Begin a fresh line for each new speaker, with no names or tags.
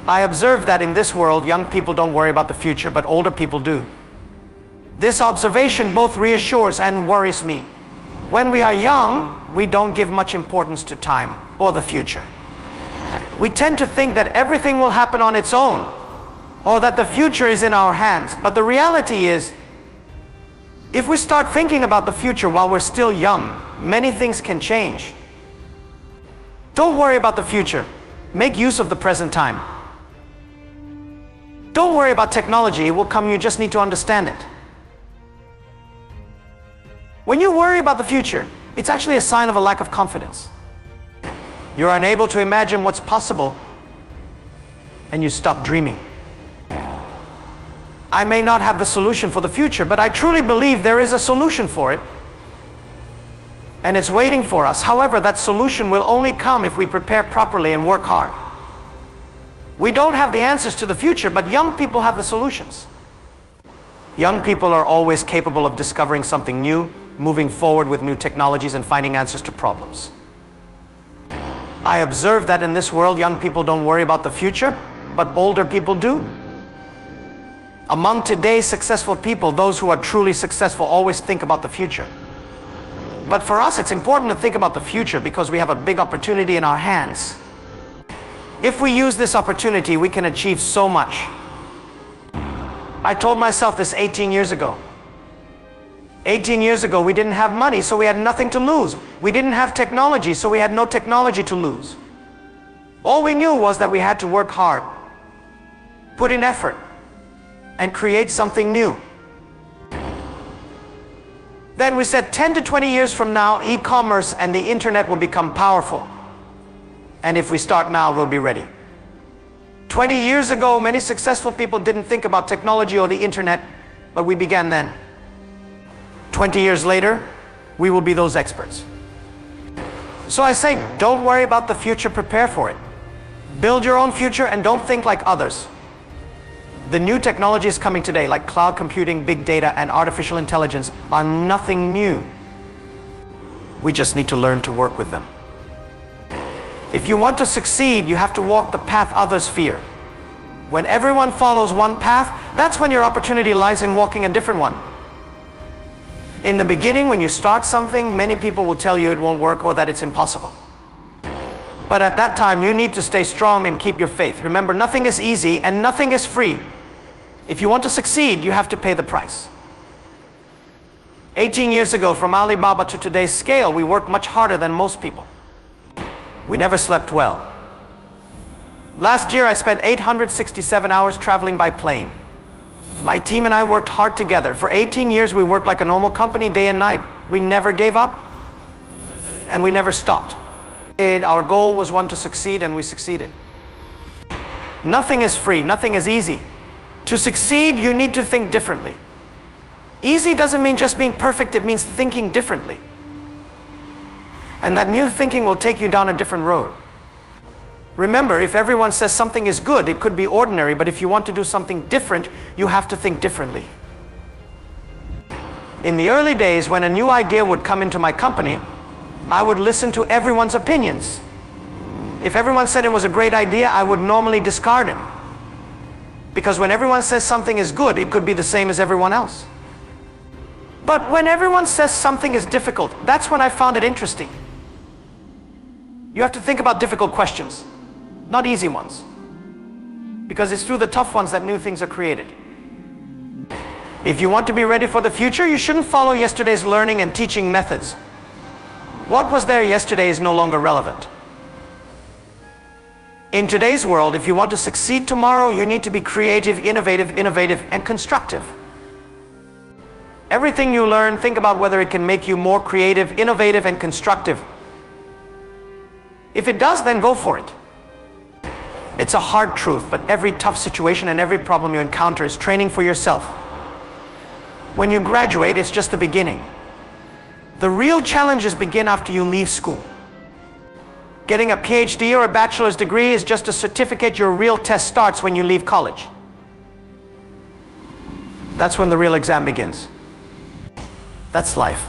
I observe that in this world, young people don't worry about the future, but older people do. This observation both reassures and worries me. When we are young, we don't give much importance to time or the future. We tend to think that everything will happen on its own, or that the future is in our hands. But the reality is, if we start thinking about the future while we're still young, many things can change. Don't worry about the future. Make use of the present time. Don't worry about technology. It will come. You just need to understand it. When you worry about the future, it's actually a sign of a lack of confidence. You're unable to imagine what's possible, and you stop dreaming. I may not have the solution for the future, but I truly believe there is a solution for it, and it's waiting for us. However, that solution will only come if we prepare properly and work hard. We don't have the answers to the future, but young people have the solutions. Young people are always capable of discovering something new, moving forward with new technologies, and finding answers to problems. I observe that in this world, young people don't worry about the future, but older people do. Among today's successful people, those who are truly successful always think about the future. But for us, it's important to think about the future because we have a big opportunity in our hands. If we use this opportunity, we can achieve so much. I told myself this 18 years ago. 18 years ago, we didn't have money, so we had nothing to lose. We didn't have technology, so we had no technology to lose. All we knew was that we had to work hard, put in effort, and create something new. Then we said 10 to 20 years from now, e-commerce and the internet will become powerful. And if we start now, we'll be ready. 20 years ago, many successful people didn't think about technology or the internet, but we began then. 20 years later, we will be those experts. So I say, don't worry about the future, prepare for it. Build your own future and don't think like others. The new technologies coming today, like cloud computing, big data, and artificial intelligence, are nothing new. We just need to learn to work with them. If you want to succeed, you have to walk the path others fear. When everyone follows one path, that's when your opportunity lies in walking a different one. In the beginning, when you start something, many people will tell you it won't work or that it's impossible. But at that time, you need to stay strong and keep your faith. Remember, nothing is easy and nothing is free. If you want to succeed, you have to pay the price. 18 years ago, from Alibaba to today's scale, we worked much harder than most people. We never slept well. Last year, I spent 867 hours traveling by plane. My team and I worked hard together. For 18 years, we worked like a normal company, day and night. We never gave up, and we never stopped. Our goal was one to succeed, and we succeeded. Nothing is free, nothing is easy. To succeed, you need to think differently. Easy doesn't mean just being perfect, it means thinking differently. And that new thinking will take you down a different road. Remember, if everyone says something is good, it could be ordinary, but if you want to do something different, you have to think differently. In the early days, when a new idea would come into my company, I would listen to everyone's opinions. If everyone said it was a great idea, I would normally discard it. Because when everyone says something is good, it could be the same as everyone else. But when everyone says something is difficult, that's when I found it interesting. You have to think about difficult questions, not easy ones. Because it's through the tough ones that new things are created. If you want to be ready for the future, you shouldn't follow yesterday's learning and teaching methods. What was there yesterday is no longer relevant. In today's world, if you want to succeed tomorrow, you need to be creative, innovative, and constructive. Everything you learn, think about whether it can make you more creative, innovative, and constructive. If it does, then go for it. It's a hard truth, but every tough situation and every problem you encounter is training for yourself. When you graduate, it's just the beginning. The real challenges begin after you leave school. Getting a PhD or a bachelor's degree is just a certificate. Your real test starts when you leave college. That's when the real exam begins. That's life.